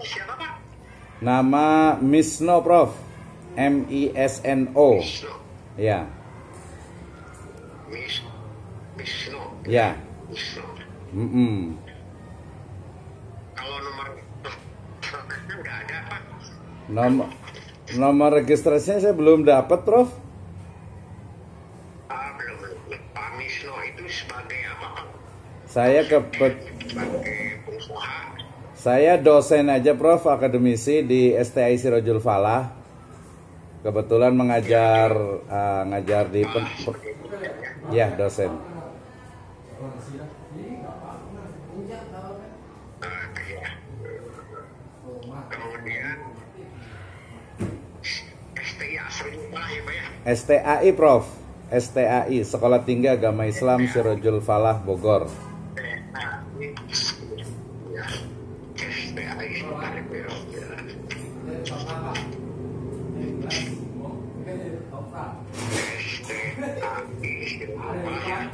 Siapa Pak? Nama Misno Prof. MISNO. Misno. Ya. Misno. Ya. Misno. Kalau nomor udah ada Pak. Nomor registrasinya saya belum dapat, Prof. Belum. Pak Misno itu sebagai apa Pak? Sebagai pengusaha. Saya dosen aja, Prof, akademisi di STI Sirojul Falah. Kebetulan ngajar di ya, dosen. Kemudian STIA Sirojul Falah ya Pak ya? STAI, Prof. STAI, Sekolah Tinggi Agama Islam Sirojul Falah, Bogor.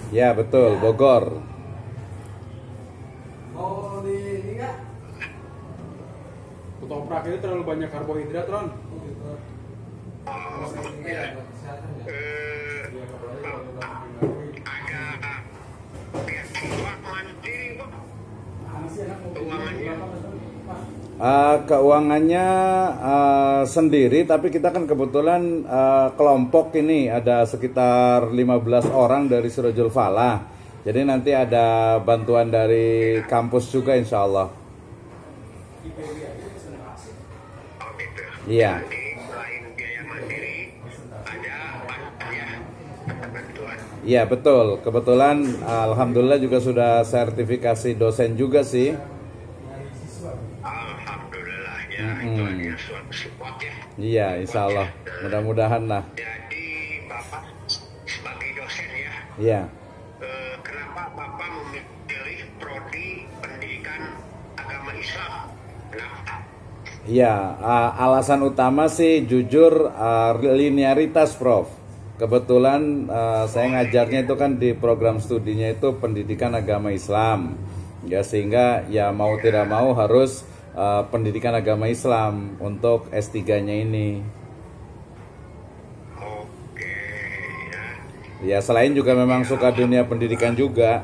Ya, betul, Bogor. Ketoprak ini terlalu banyak karbohidrat, Ron. Keuangannya sendiri, tapi kita kan kebetulan kelompok ini ada sekitar 15 orang dari Sirojul Falah. Jadi nanti ada bantuan dari kampus juga, insya Allah. Iya. Selain biaya mandiri, ada bantuan. Iya, betul. Kebetulan alhamdulillah juga sudah sertifikasi dosen juga sih. Alhamdulillah ya, itu ada suatu support ya. Iya, insya Allah. Mudah-mudahan lah. Jadi Bapak sebagai dosen ya, Iya. kenapa Bapak memilih prodi pendidikan agama Islam? Kenapa? Iya, alasan utama sih jujur linearitas, Prof. Kebetulan saya ngajarnya itu kan di program studinya itu pendidikan agama Islam. Ya, sehingga ya mau tidak mau harus pendidikan agama Islam untuk S3-nya ini. Oke ya. Ya, selain juga memang suka dunia pendidikan juga.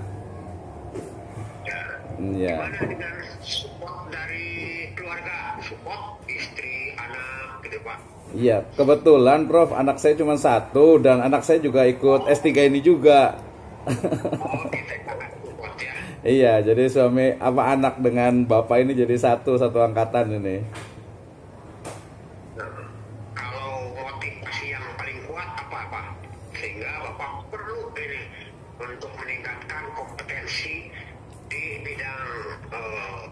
Ya. Gimana dengan support dari keluarga, support istri, anak gitu Pak? Iya, kebetulan Prof, anak saya cuma satu dan anak saya juga ikut S3 ini juga. Oh, kita sangat support ya. Iya, jadi suami anak dengan bapak ini jadi satu angkatan ini. Nah, kalau motivasi yang paling kuat apa sehingga Bapak perlu ini untuk meningkatkan kompetensi di bidang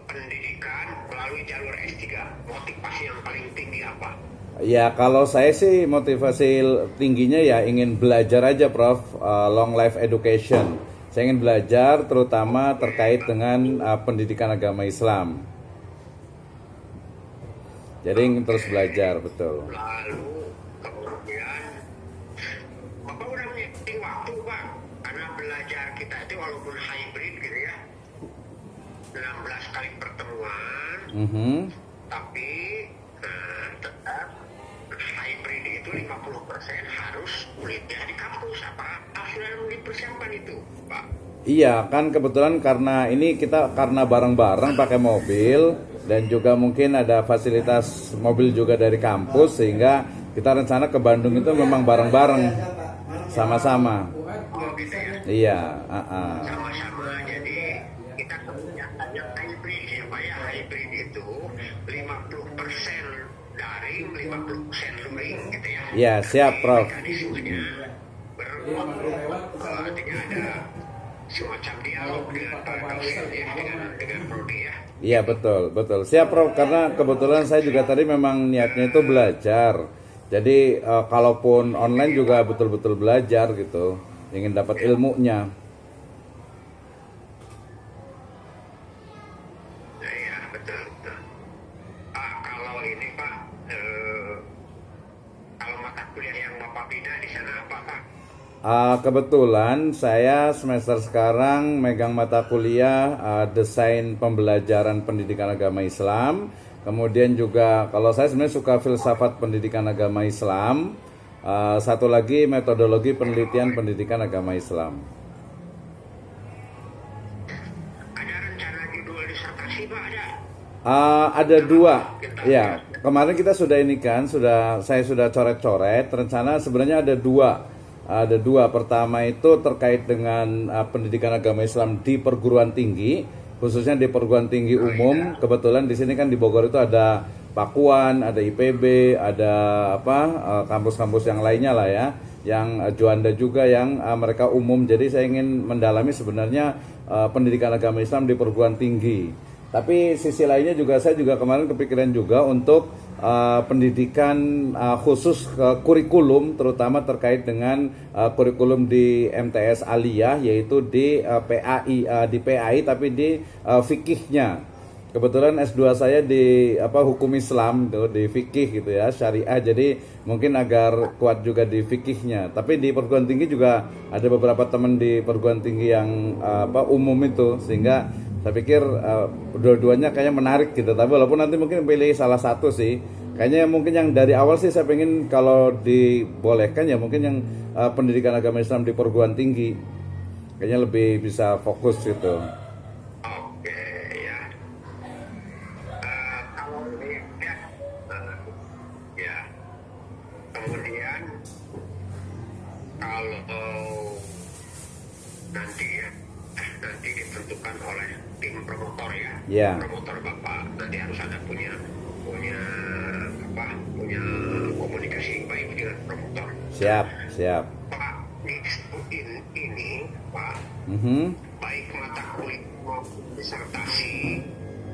pendidikan melalui jalur S3, motivasi yang paling tinggi apa? Ya, kalau saya sih motivasi tingginya ya ingin belajar aja, Prof. Long life education. Saya ingin belajar terutama terkait dengan pendidikan agama Islam. Jadi ingin terus belajar, betul. Lalu kemudian Bapak udah menyiapkan waktu Pak, karena belajar kita itu walaupun hybrid gitu ya, 16 kali pertemuan, tapi tetap hybrid itu 50% harus kuliah di kampus. Apa sudah dipersiapkan itu Pak? Iya, kan kebetulan karena ini kita karena bareng-bareng pakai mobil dan juga mungkin ada fasilitas mobil juga dari kampus sehingga kita rencana ke Bandung itu memang bareng-bareng sama-sama. Oh gitu ya? Iya, Sama-sama, jadi kita kebijakan yang hybrid ya Pak ya. Hybrid itu 50% daring, 50% luring gitu ya. Iya, siap, Prof. Mekanismenya artinya ada semacam dialog dengan para dosen ya, dengan prodi ya. Iya, betul. Siap, Prof, karena kebetulan saya juga tadi memang niatnya itu belajar. Jadi kalaupun online juga betul-betul belajar gitu, ingin dapat ilmunya. Iya, betul. Kalau ini Pak, kalau mata kuliah yang Bapak bina di sana apa Pak? Kebetulan saya semester sekarang megang mata kuliah desain pembelajaran pendidikan agama Islam. Kemudian juga kalau saya sebenarnya suka filsafat pendidikan agama Islam. Satu lagi metodologi penelitian pendidikan agama Islam. Ada rencana judul disertasi Pak, ada? Ada dua, ya. Kemarin kita sudah ini kan, saya sudah coret-coret. Rencana sebenarnya ada dua. Ada dua. Pertama itu terkait dengan pendidikan agama Islam di perguruan tinggi, khususnya di perguruan tinggi umum. Kebetulan di sini kan di Bogor itu ada Pakuan, ada IPB, ada kampus-kampus yang lainnya lah ya, yang Juanda juga yang mereka umum. Jadi saya ingin mendalami sebenarnya pendidikan agama Islam di perguruan tinggi. Tapi sisi lainnya juga saya juga kemarin kepikiran juga untuk pendidikan khusus kurikulum, terutama terkait dengan kurikulum di MTS Aliyah, yaitu di PAI tapi di fikihnya. Kebetulan S2 saya di hukum Islam tuh, di fikih gitu ya, syariah, jadi mungkin agar kuat juga di fikihnya. Tapi di perguruan tinggi juga ada beberapa teman di perguruan tinggi yang umum itu, sehingga saya pikir dua-duanya kayaknya menarik gitu. Tapi walaupun nanti mungkin pilih salah satu sih, kayaknya mungkin yang dari awal sih saya pengen kalau dibolehkan ya mungkin yang pendidikan agama Islam di perguruan tinggi, kayaknya lebih bisa fokus gitu. Oke ya. Kalau ini ya, kemudian kalau nanti ditentukan oleh tim promotor ya. Ya. Promotor Bapak nanti harus ada punya komunikasi baik dengan promotor. Siap. Pak, di ini Pak, baik mata kuliah maupun disertasi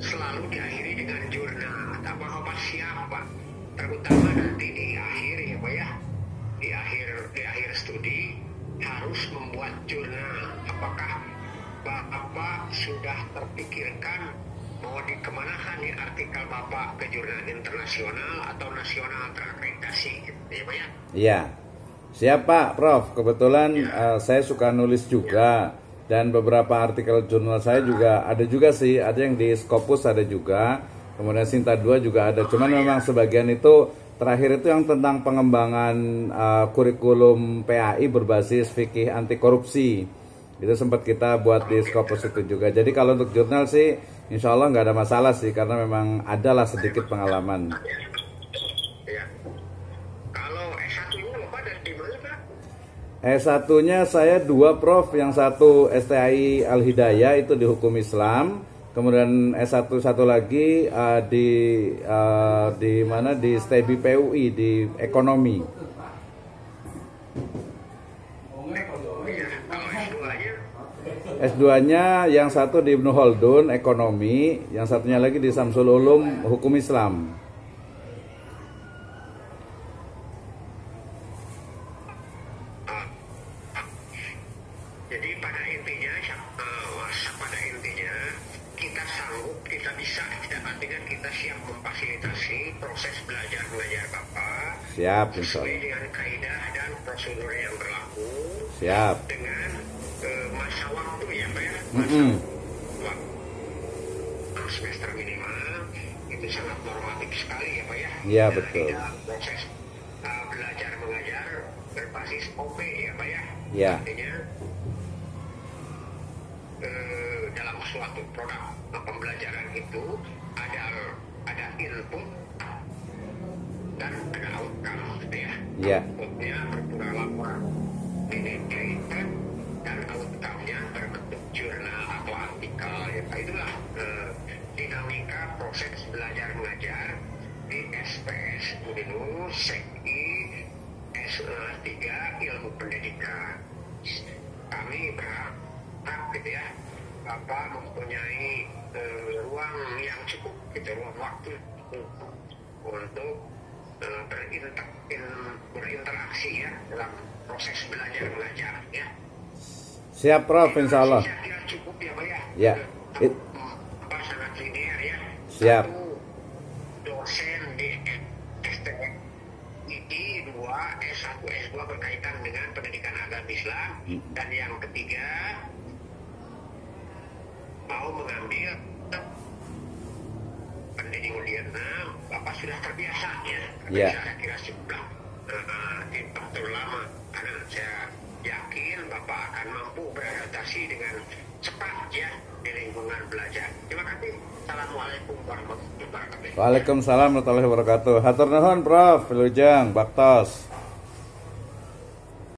selalu diakhiri dengan jurnal atau Bapak siapa, terutama nanti di akhir ya Pak ya, di akhir studi harus membuat jurnal. Apakah Bapak sudah terpikirkan mau dikemanakan nih artikel Bapak, ke jurnal internasional atau nasional terakreditasi gitu ya Pak ya? Iya. Siap Pak, Prof. Kebetulan saya suka nulis juga, dan beberapa artikel jurnal saya juga ada juga sih, ada yang di Scopus ada juga, kemudian Sinta 2 juga ada. Cuman memang sebagian itu terakhir itu yang tentang pengembangan kurikulum PAI berbasis fikih anti korupsi. Itu sempat kita buat di Scopus itu juga. Jadi kalau untuk jurnal sih insya Allah nggak ada masalah sih, karena memang adalah sedikit pengalaman. Ya. Kalau S1-nya Bapak dari mana Pak? S1-nya saya 2 Prof, yang satu STI Al-Hidayah itu di hukum Islam, kemudian S1 satu lagi di mana, di STEBI PUI di ekonomi. S2-nya yang satu di Ibnu Khaldun ekonomi, yang satunya lagi di Samsul Ulum hukum Islam. Jadi pada intinya kita sanggup, kita bisa, artinya kita siap memfasilitasi proses belajar mengajar Bapak. Siap, sesuai dengan kaidah dan prosedur yang berlaku. Siap. Dengan masa waktu ya Pak ya. Waktu semester minimal itu sangat normatif sekali ya Pak ya. Iya betul. Proses belajar mengajar berbasis OP ya Pak ya. Iya. Artinya dalam suatu produk pembelajaran itu ada input dan ada outcome gitu ya. Iya. Inputnya berupa laporan data dan outcome-nya berbentuk jurnal atau artikel ya. Itulah dinamika proses belajar mengajar di SPS UNINU SEKI S3 Ilmu Pendidikan. Kami berharap gitu ya, Bapak mempunyai ruang yang cukup gitu, ruang waktu untuk berinteraksi ya dalam proses belajar mengajar ya. Siap Prof, insya Allah. Saya kira cukup ya Pak ya. Ya. Sangat linear ya. Siap. Satu, dosen di STI, 2 S1 S2 berkaitan dengan pendidikan agama Islam. Dan yang ketiga, mau mengambil pendidik modern. Bapak sudah terbiasa ya. Ya. Saya kira sudah terlalu lama. Karena saya yakin Bapak akan mampu beradaptasi dengan cepat ya di lingkungan belajar. Terima kasih. Assalamualaikum warahmatullahi wabarakatuh. Waalaikumsalam warahmatullahi wabarakatuh. Hatur nuhun Prof. Wilujeng Baktos.